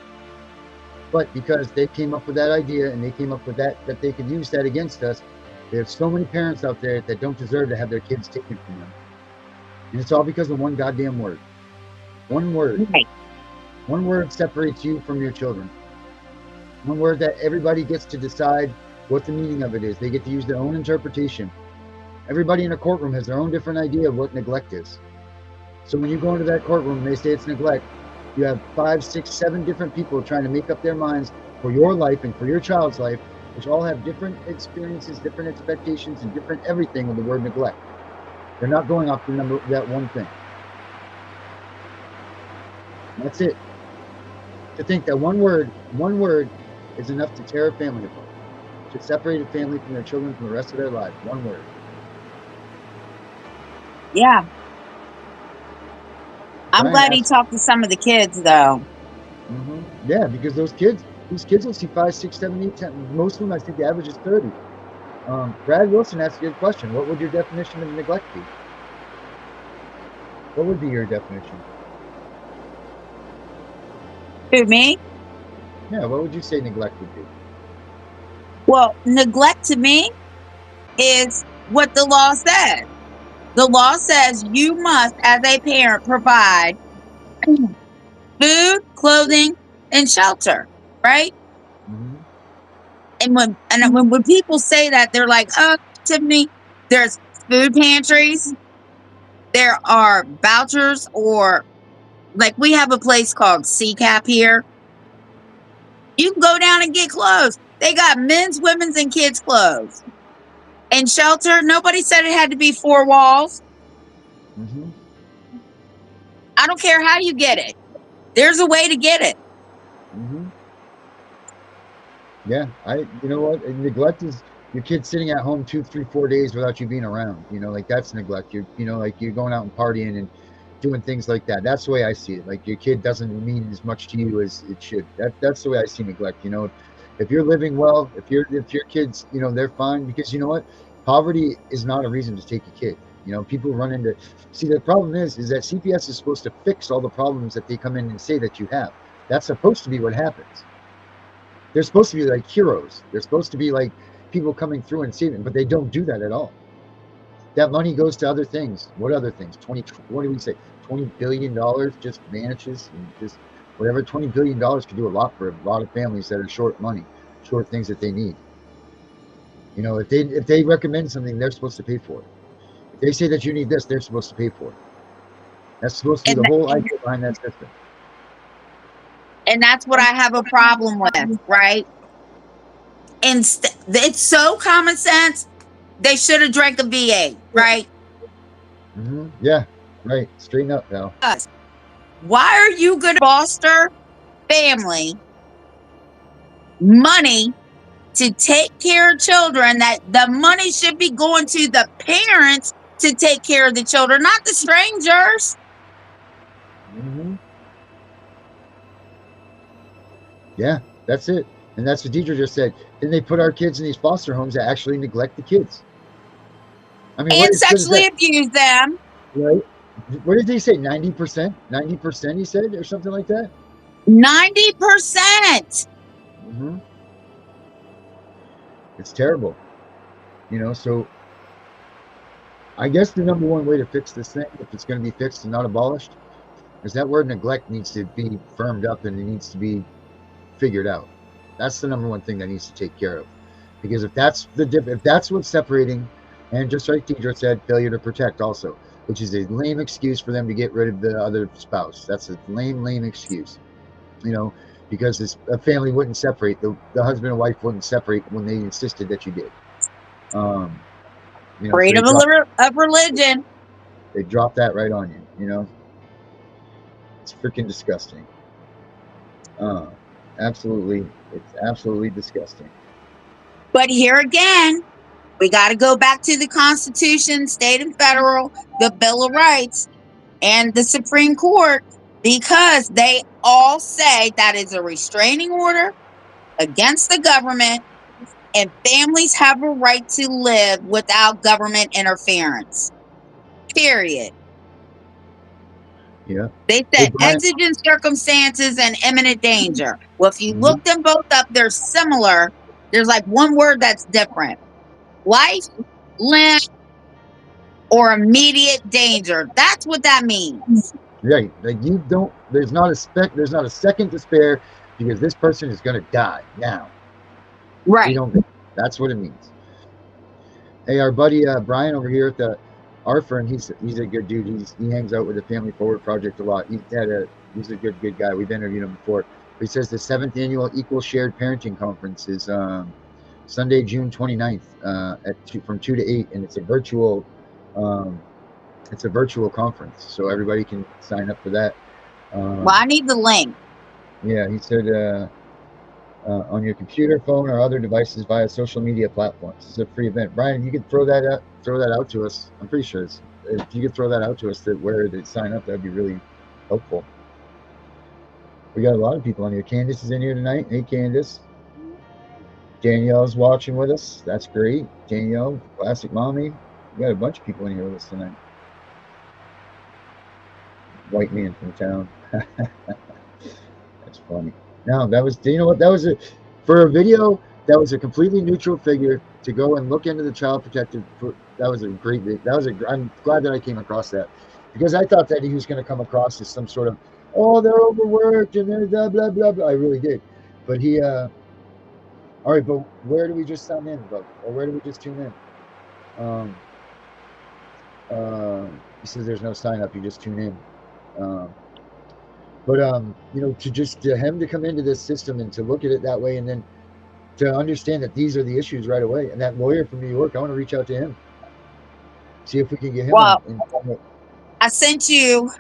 But because they came up with that idea and they came up with that they could use that against us, there's so many parents out there that don't deserve to have their kids taken from them. And it's all because of one goddamn word. One word. Right. One word separates you from your children. One word that everybody gets to decide what the meaning of it is. They get to use their own interpretation. Everybody in a courtroom has their own different idea of what neglect is. So when you go into that courtroom and they say it's neglect, you have 5, 6, 7 different people trying to make up their minds for your life and for your child's life, which all have different experiences, different expectations, and different everything with the word neglect. They're not going off that one thing. That's it. To think that one word is enough to tear a family apart, to separate a family from their children from the rest of their lives. One word. Yeah. I'm glad he talked to some of the kids, though. Mm-hmm. Yeah, because these kids will see 5, 6, 7, 8, 10. Most of them, I think the average is 30. Brad Wilson asked a good question. What would your definition of neglect be? What would be your definition? Who, me? Yeah, what would you say neglect would be? Well, neglect to me is what the law says. The law says you must, as a parent, provide food, clothing, and shelter, right? Mm-hmm. And when people say that, they're like, "Oh, Tiffany, there's food pantries, there are vouchers, or like we have a place called CCAP here. You can go down and get clothes. They got men's, women's, and kids' clothes. And shelter, nobody said it had to be 4 walls. Mm-hmm. I don't care how you get it. There's a way to get it. Mm-hmm. Yeah, you know what? Neglect is your kid sitting at home 2, 3, 4 days without you being around. You know, like that's neglect. Like you're going out and partying and doing things like that. That's the way I see it. Like your kid doesn't mean as much to you as it should. That's the way I see neglect. You know, if you're living well, if your kids, you know, they're fine, because you know what? Poverty is not a reason to take a kid. You know, people run into, see, the problem is that CPS is supposed to fix all the problems that they come in and say that you have. That's supposed to be what happens. They're supposed to be like heroes. They're supposed to be like people coming through and saving, but they don't do that at all. That money goes to other things. What other things? What do we say? $20 billion just vanishes, and just whatever. $20 billion could do a lot for a lot of families that are short money, short things that they need. You know, if they recommend something, they're supposed to pay for it. If they say that you need this, they're supposed to pay for it. That's supposed to be the whole idea behind that system. And that's what I have a problem with, right? And it's so common sense. They should have drank a V8, right? Mm-hmm. Yeah, right. Straighten up, pal. Why are you going to foster family money to take care of children? That the money should be going to the parents to take care of the children, not the strangers. Mm-hmm. Yeah, that's it. And that's what Deidre just said. Then they put our kids in these foster homes that actually neglect the kids. I mean, And sexually abuse them. Right? What did they say? 90%? 90%, he said, or something like that? 90%. Mm-hmm. It's terrible. You know, so I guess the number one way to fix this thing, if it's going to be fixed and not abolished, is that word neglect needs to be firmed up and it needs to be figured out. That's the number one thing that needs to take care of. Because if that's what's separating, and just like Deidre said, failure to protect also, which is a lame excuse for them to get rid of the other spouse. That's a lame excuse, because a family wouldn't separate. The husband and wife wouldn't separate when they insisted that you did. So Freedom of religion. They drop that right on you. It's freaking disgusting. Absolutely, it's absolutely disgusting. But here again, we got to go back to the Constitution, state and federal, the Bill of Rights, and the Supreme Court, because they all say that is a restraining order against the government, and families have a right to live without government interference. Period. Yeah. They said exigent circumstances and imminent danger. Well, if you look them both up, they're similar. There's like one word that's different. Life, limb, or immediate danger. That's what that means. Right. Like there's not a second to spare because this person is gonna die now. Right. That's what it means. Hey, our buddy Brian over here at the Arthur, he's a good dude. He hangs out with the Family Forward Project a lot. He's a good guy. We've interviewed him before. He says the 7th annual Equal Shared Parenting Conference is Sunday, June 29th from 2 to 8, and it's a virtual conference, so everybody can sign up for that. Well, I need the link. Yeah, he said on your computer, phone, or other devices via social media platforms. It's a free event. Brian, you could throw that out to us. I'm pretty sure if you could throw that out to us, that where they sign up, that'd be really helpful. We got a lot of people on here. Candace is in here tonight. Hey, Candace. Danielle's watching with us. That's great. Danielle, Classic Mommy. We got a bunch of people in here with us tonight. White man from town. That's funny. No, that was, you know what? That was for a video, that was a completely neutral figure to go and look into the child protective. That was a great, I'm glad that I came across that, because I thought that he was going to come across as some sort of, oh, they're overworked and they're blah, blah, blah, blah. I really did. But all right, but where do we just sign in, or where do we just tune in? He says there's no sign up, you just tune in. But to him to come into this system and to look at it that way, and then to understand that these are the issues right away. And that lawyer from New York, I want to reach out to him, see if we can get him. Well, I sent you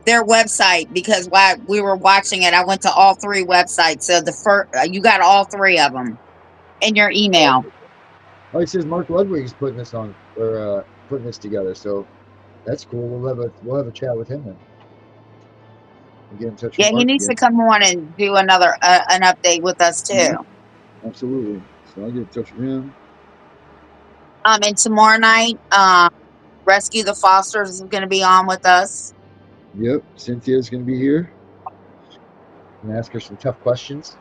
their website because while we were watching it, I went to all 3 websites. So the first, you got all 3 of them in your email. Oh, it says Mark Ludwig's putting this on, or putting this together. So that's cool. We'll have a chat with him then. Get in touch with Mark, he needs to come on and do another an update with us too. Mm-hmm. Absolutely. So I'll get in touch with him. And tomorrow night, Rescue the Fosters is going to be on with us. Yep, Cynthia's going to be here. I'm going to ask her some tough questions.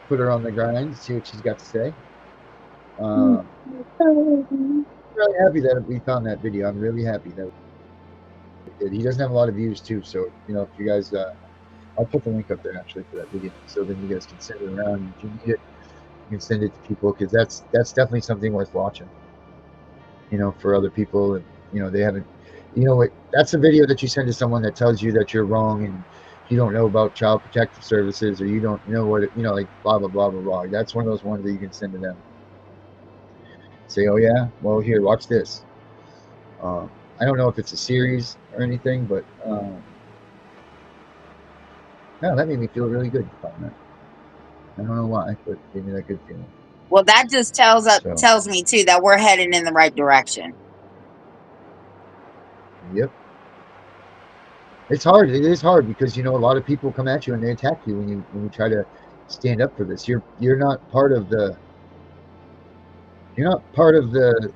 Put her on the grind, see what she's got to say. I'm really happy that we found that video. I'm really happy that he doesn't have a lot of views too, so if you guys I'll put the link up there actually for that video, so then you guys can send it around. If you need it, you can send it to people, because that's definitely something worth watching, for other people. And they haven't, that's a video that you send to someone that tells you that you're wrong and you don't know about child protective services, or you don't know what like blah blah blah blah blah. That's one of those ones that you can send to them. Say, oh yeah, well, here, watch this. I don't know if it's a series or anything, but that made me feel really good on that. I don't know why, but it gave me that good feeling. Well, that just tells me too that we're headed in the right direction. Yep. It's hard. It is hard because a lot of people come at you and they attack you when you try to stand up for this. You're not part of the. You're not part of the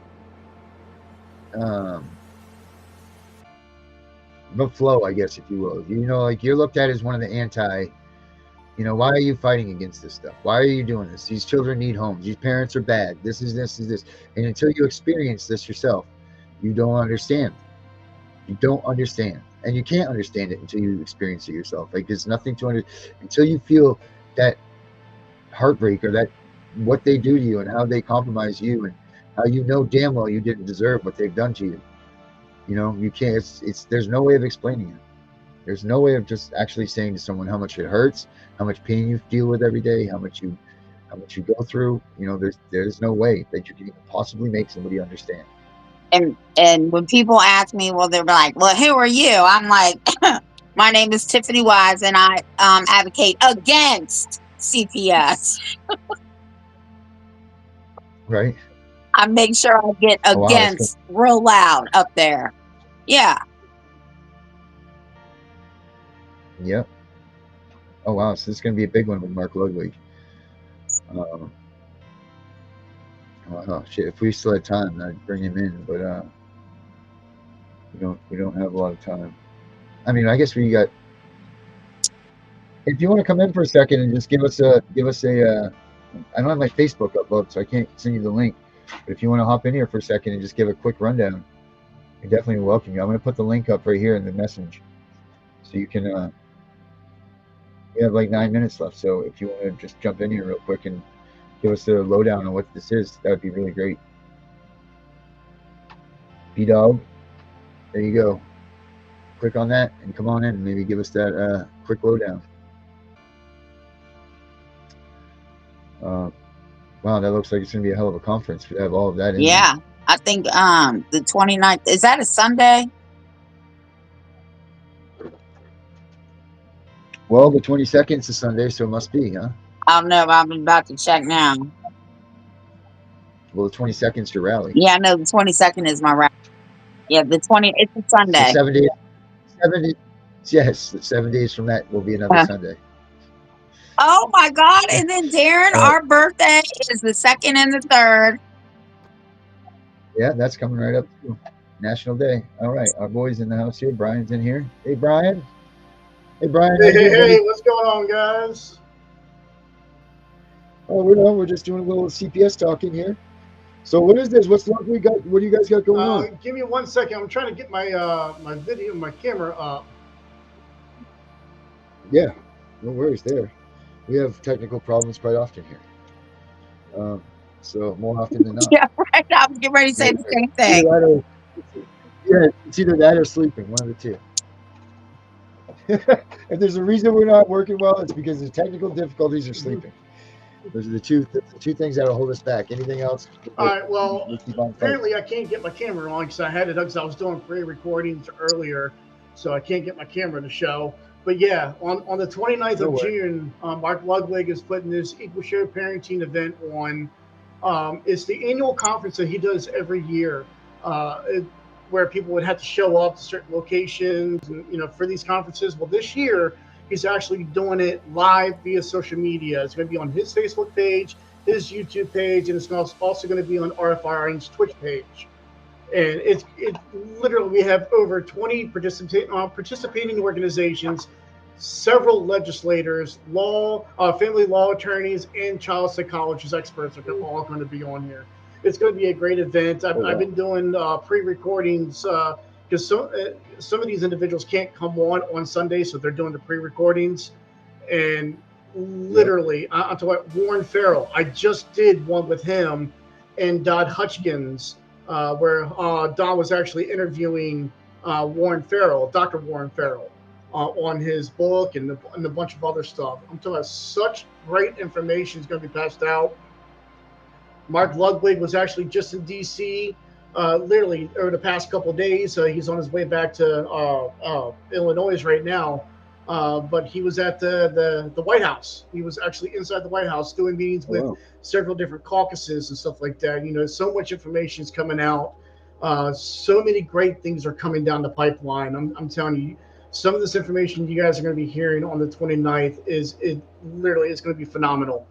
flow, I guess, if you will. Like you're looked at as one of the anti. Why are you fighting against this stuff? Why are you doing this? These children need homes. These parents are bad. This is this. And until you experience this yourself, You don't understand. You don't understand. And you can't understand it until you experience it yourself. Like there's nothing to until you feel that heartbreak or that what they do to you and how they compromise you and how you know damn well you didn't deserve what they've done to you. You know, you can't, there's no way of explaining it. There's no way of just actually saying to someone how much it hurts, how much pain you deal with every day, how much you go through. You know, there's no way that you can even possibly make somebody understand. And when people ask me, well, they're like, well, who are you? I'm like, my name is Tiffany Wise, and I advocate against CPS. Right. I make sure I get against real loud up there. Yeah. Yep. Oh wow, so this is gonna be a big one with Mark Ludwig. Oh shit! If we still had time, I'd bring him in, but we don't have a lot of time. I mean, I guess we got. If you want to come in for a second and just give us a. I don't have my Facebook up, so I can't send you the link. But if you want to hop in here for a second and just give a quick rundown, I definitely welcome you. I'm going to put the link up right here in the message, so you can. We have like 9 minutes left, so if you want to just jump in here real quick and give us the lowdown on what this is, that would be really great. B-Dog, there you go. Click on that and come on in and maybe give us that quick lowdown. Wow, that looks like it's going to be a hell of a conference to have all of that in. Yeah, there. I think the 29th, is that a Sunday? Well, the 22nd is a Sunday, so it must be, huh? I don't know. I'm about to check now. Well, the 22nd is your rally. Yeah, I know the 22nd is my rally. Yeah, the 20th, it's a Sunday. So 7 days. 70, yes, 7 days from that will be another Sunday. Oh my God! And then Darren, our birthday is the 2nd and the 3rd. Yeah, that's coming right up too. National Day. All right, our boys in the house here. Brian's in here. Hey, Brian. Hey, Brian. Hey, what's going on, guys? Oh, we're just doing a little CPS talking here. So what is this? What's what we got? What do you guys got going on? Give me 1 second. I'm trying to get my my video, my camera up. Yeah, no worries there. We have technical problems quite often here. So more often than not. Yeah, right. I was getting ready to say the same thing. Yeah, it's either that or sleeping, one of the two. If there's a reason we're not working well, it's because of technical difficulties or sleeping. Those are the two things that'll hold us back. Anything else? All right. Well, apparently I can't get my camera on because I had it because I was doing pre-recordings earlier, so I can't get my camera to show. But yeah, on the 29th of June, Mark Ludwig is putting this equal share parenting event on. It's the annual conference that he does every year, where people would have to show up to certain locations, and, for these conferences. Well, this year he's actually doing it live via social media. It's going to be on his Facebook page, his YouTube page, and it's also going to be on RFRN's Twitch page. And it's literally, we have over 20 participating organizations, several legislators, family law attorneys, and child psychologist experts are all going to be on here. It's going to be a great event. I've been doing pre-recordings because some of these individuals can't come on Sunday, so they're doing the pre-recordings. And literally, I'm talking about Warren Farrell. I just did one with him and Dodd Hutchins, where Don was actually interviewing Warren Farrell, Dr. Warren Farrell, on his book and a bunch of other stuff. I'm talking about such great information is going to be passed out. Mark Ludwig was actually just in D.C. Literally over the past couple of days. He's on his way back to Illinois right now. But he was at the White House. He was actually inside the White House doing meetings with several different caucuses and stuff like that. So much information is coming out. So many great things are coming down the pipeline. I'm telling you, some of this information you guys are going to be hearing on the 29th is going to be phenomenal.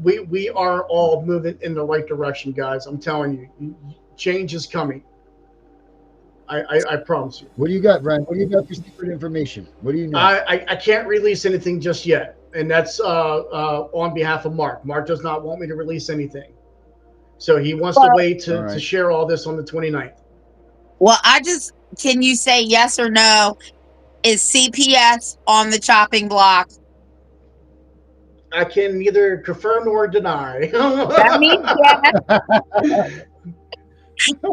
We are all moving in the right direction, guys. I'm telling you, change is coming. I promise you. What do you got, Brian? What do you got for secret information? What do you know? I can't release anything just yet, and that's on behalf of Mark. Mark does not want me to release anything, so he wants to wait to share all this on the 29th. Well, can you say yes or no? Is CPS on the chopping block? I can neither confirm nor deny. That means yes.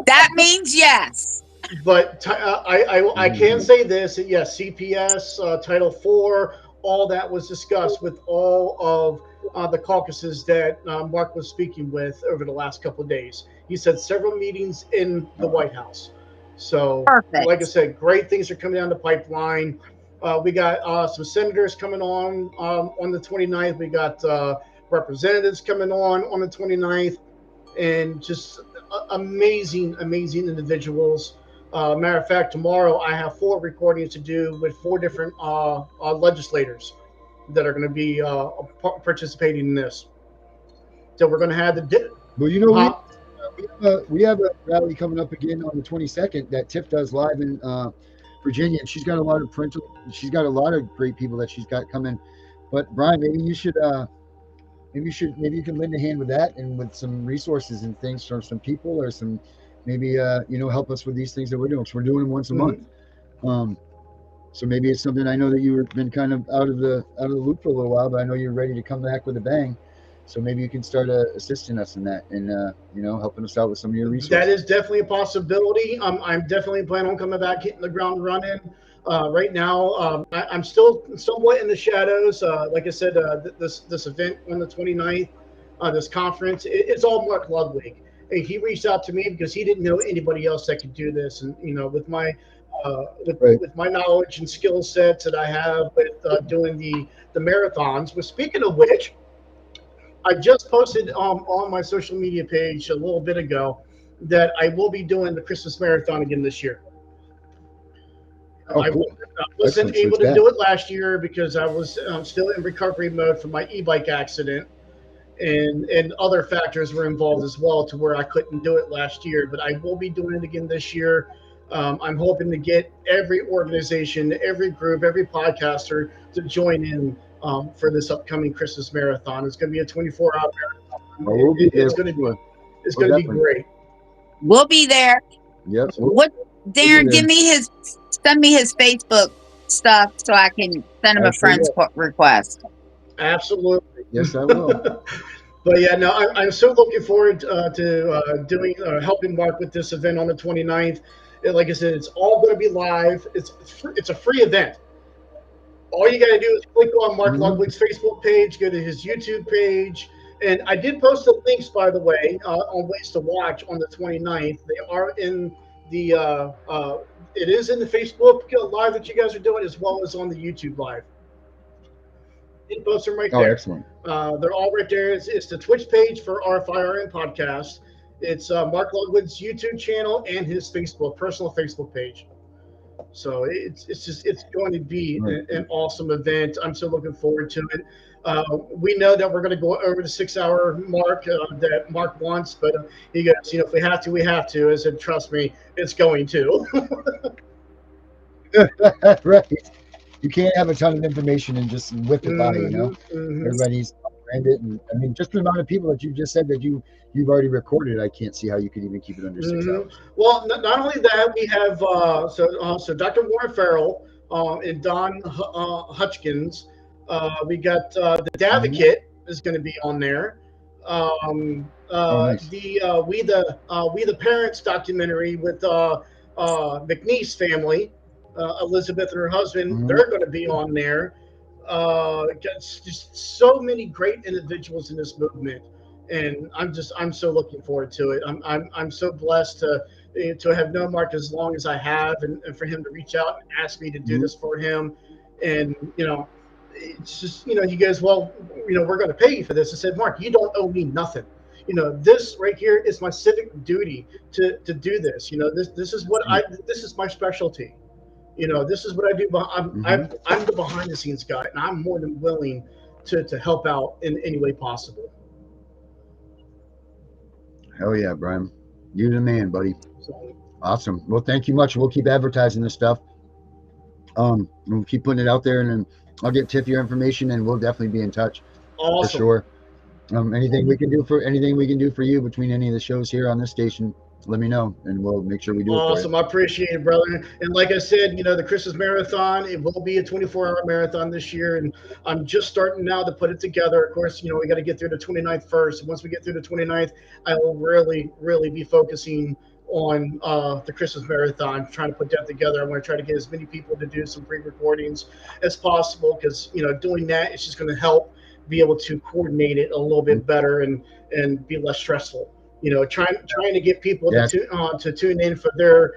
That means yes. But I can say this: that yes, CPS, Title IV, all that was discussed with all of the caucuses that Mark was speaking with over the last couple of days. He said several meetings in the White House. So, like I Perfect. said, great things are coming down the pipeline. We got some senators coming on the 29th. We got representatives coming on the 29th, and just amazing individuals. Matter of fact, tomorrow I have 4 recordings to do with 4 different legislators that are going to be participating in this. So we're going to have Well, you know, we have a rally coming up again on the 22nd that Tiff does live in Virginia, and she's got a lot of she's got a lot of great people that she's got coming. But Brian, maybe you can lend a hand with that and with some resources and things from some people or some maybe help us with these things that we're doing. So we're doing them once a month. So maybe it's something. I know that you've been kind of out of the loop for a little while, but I know you're ready to come back with a bang. So maybe you can start assisting us in that and helping us out with some of your resources. That is definitely a possibility. I'm definitely planning on coming back, hitting the ground running. Right now, I'm still somewhat in the shadows. Like I said, this event on the 29th, this conference, it's all Mark Ludwig. And he reached out to me because he didn't know anybody else that could do this. And with my with my knowledge and skill sets that I have with doing the marathons. But speaking of which, I just posted on my social media page a little bit ago that I will be doing the Christmas marathon again this year. Oh, cool. I wasn't able to do it last year because I was still in recovery mode from my e-bike accident, and other factors were involved as well to where I couldn't do it last year. But I will be doing it again this year. I'm hoping to get every organization, every group, every podcaster to join in for this upcoming Christmas marathon. It's going to be a 24-hour marathon. Well, we'll be there. It's going to be great. We'll be there. Yep. Darren, send me his Facebook stuff so I can send him a friend's request. Absolutely. Yes, I will. But yeah, no, I'm so looking forward to doing helping Mark with this event on the 29th. Like I said, it's all going to be live. It's a free event. All you got to do is click on Mark Ludwig's Facebook page, go to his YouTube page, and I did post the links, by the way, on ways to watch on the 29th. They are in the it is in the Facebook live that you guys are doing, as well as on the YouTube live. It posts them right there. Oh, excellent. They're all right there. It's the Twitch page for RFIRN podcast. It's Mark Ludwig's YouTube channel and his personal Facebook page. So it's going to be an awesome event. I'm so looking forward to it. We know that we're going to go over the 6-hour mark that Mark wants, but he goes, if we have to, we have to. I said, trust me, it's going to. Right. You can't have a ton of information and just whip it by, Everybody's around it. And I mean, just the amount of people that you just said that you've already recorded, I can't see how you could even keep it under 6 hours. Well, not only that, we have so Dr. Warren Farrell and Don Hutchkins. We got the Davocate is going to be on there. Nice. The We the Parents documentary with McNeese family. Elizabeth and her husband, they're going to be on there. Just so many great individuals in this movement, and I'm so looking forward to it. I'm so blessed to have known Mark as long as I have, and for him to reach out and ask me to do this for him, and it's just he goes, well, we're going to pay you for this. I said, Mark, you don't owe me nothing. This right here is my civic duty to do this. This is what this is my specialty. This is what I do. I'm the behind the scenes guy, and I'm more than willing to help out in any way possible. Hell yeah, Brian. You're the man, buddy. Awesome. Well, thank you much. We'll keep advertising this stuff. We'll keep putting it out there, and then I'll get Tiff your information, and we'll definitely be in touch. Awesome. For sure. Anything we can do for you between any of the shows here on this station, let me know, and we'll make sure we do Awesome. it I appreciate it, brother. And like I said, the Christmas marathon, it will be a 24-hour marathon this year. And I'm just starting now to put it together. Of course, we got to get through the 29th first. And once we get through the 29th, I will really, really be focusing on the Christmas marathon, trying to put that together. I want to try to get as many people to do some pre-recordings as possible because, doing that is just going to help be able to coordinate it a little bit better and be less stressful. Trying to get people Yes. to tune in for their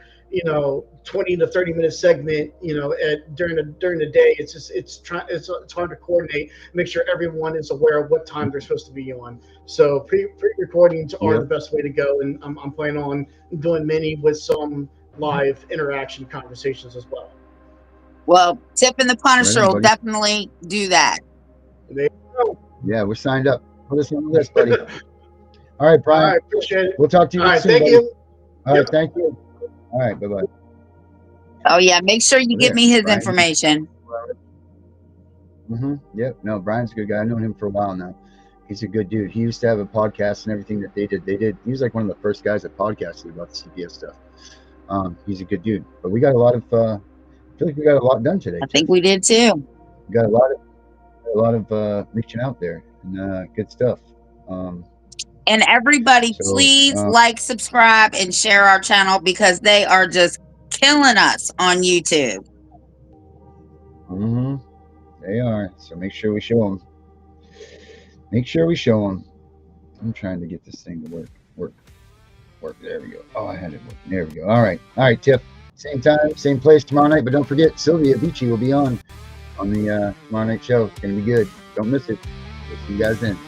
20 to 30-minute segment during the day. It's hard to coordinate, make sure everyone is aware of what time they're supposed to be on. So pre-recordings are the best way to go, and I'm planning on doing many with some live interaction conversations as well. Well, Tiff and the Punisher Right on, will buddy. definitely do that. There you go. Yeah, we're signed up. Put us on the list, buddy. All right, Brian. All right, appreciate it. We'll talk to you All right, soon, thank buddy. you. All right, thank you. All right, bye-bye. Oh yeah, make sure you give me his Brian. information. Yep. No, Brian's a good guy. I've known him for a while now. He's a good dude. He used to have a podcast and everything that they did. He was like one of the first guys that podcasted about the CPS stuff. He's a good dude. But we got a lot of I feel like we got a lot done today. I think we did too. We got a lot of reaching out there and good stuff. And everybody, So, please like, subscribe, and share our channel because they are just killing us on YouTube. They are. So make sure we show them. I'm trying to get this thing to work. There we go. Oh, I had it work. There we go. All right, Tiff. Same time, same place tomorrow night. But don't forget, Sylvia Vici will be on the tomorrow night show. It's gonna be good. Don't miss it. We'll see you guys then.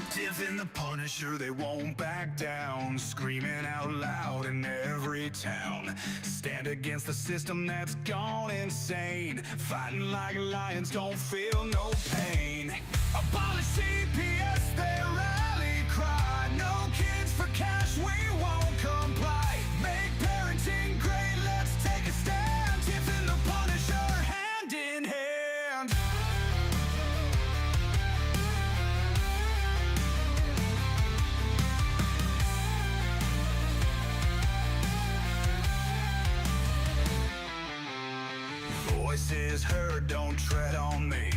Tiff and the Punisher, they won't back down, screaming out loud in every town. Stand against the system that's gone insane, fighting like lions, don't feel no pain. Abolish CPS, their rally cry. No kids for cash, we won't comply. Make parenting great, let's take a stand. Tiff and the Punisher, hand in hand. Voices heard, don't tread on me.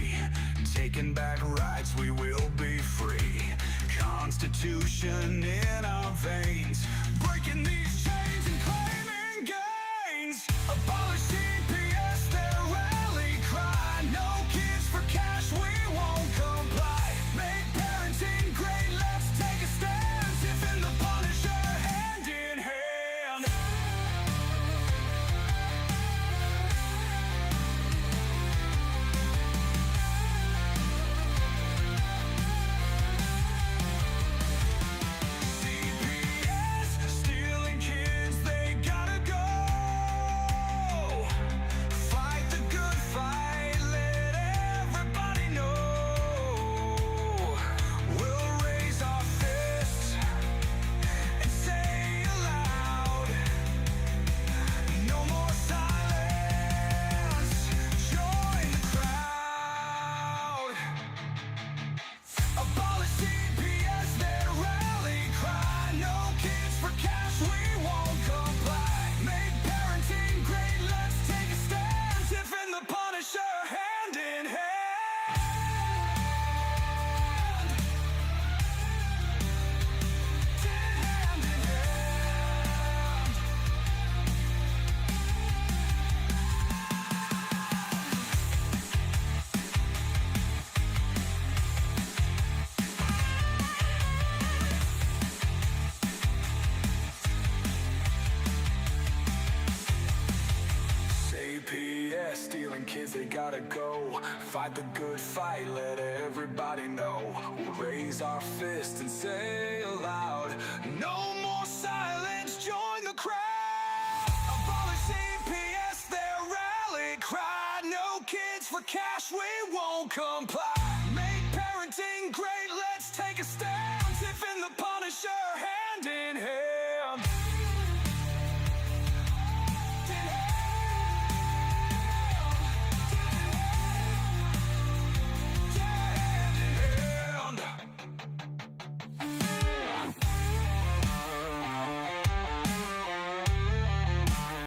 Taking back rights, we will be free. Constitution in our veins, breaking these chains and claiming gains. Abolish CPS, their rally cry. No kids for cash, we won't comply. Make parenting great, let's take a stand. Tiff and the Punisher, hand in hand. CPS, stealing kids, they gotta go. Fight the good fight, let everybody know. We'll raise our fists and say aloud, no more silence, join the crowd. Abolish CPS, their rally cry. No kids for cash, we won't comply. Make parenting great, let's take a stand. Tiff and the Punisher, hand in hand. Hand in hand. CPS, stealing kids, they gotta go. Fight the good fight, let everybody know. We'll raise our fists and say aloud, no more silence, join the crowd. Abolish CPS, their rally cry. No kids for cash, we won't comply. Make parenting great, let's take a stand. Tiff and the Punisher,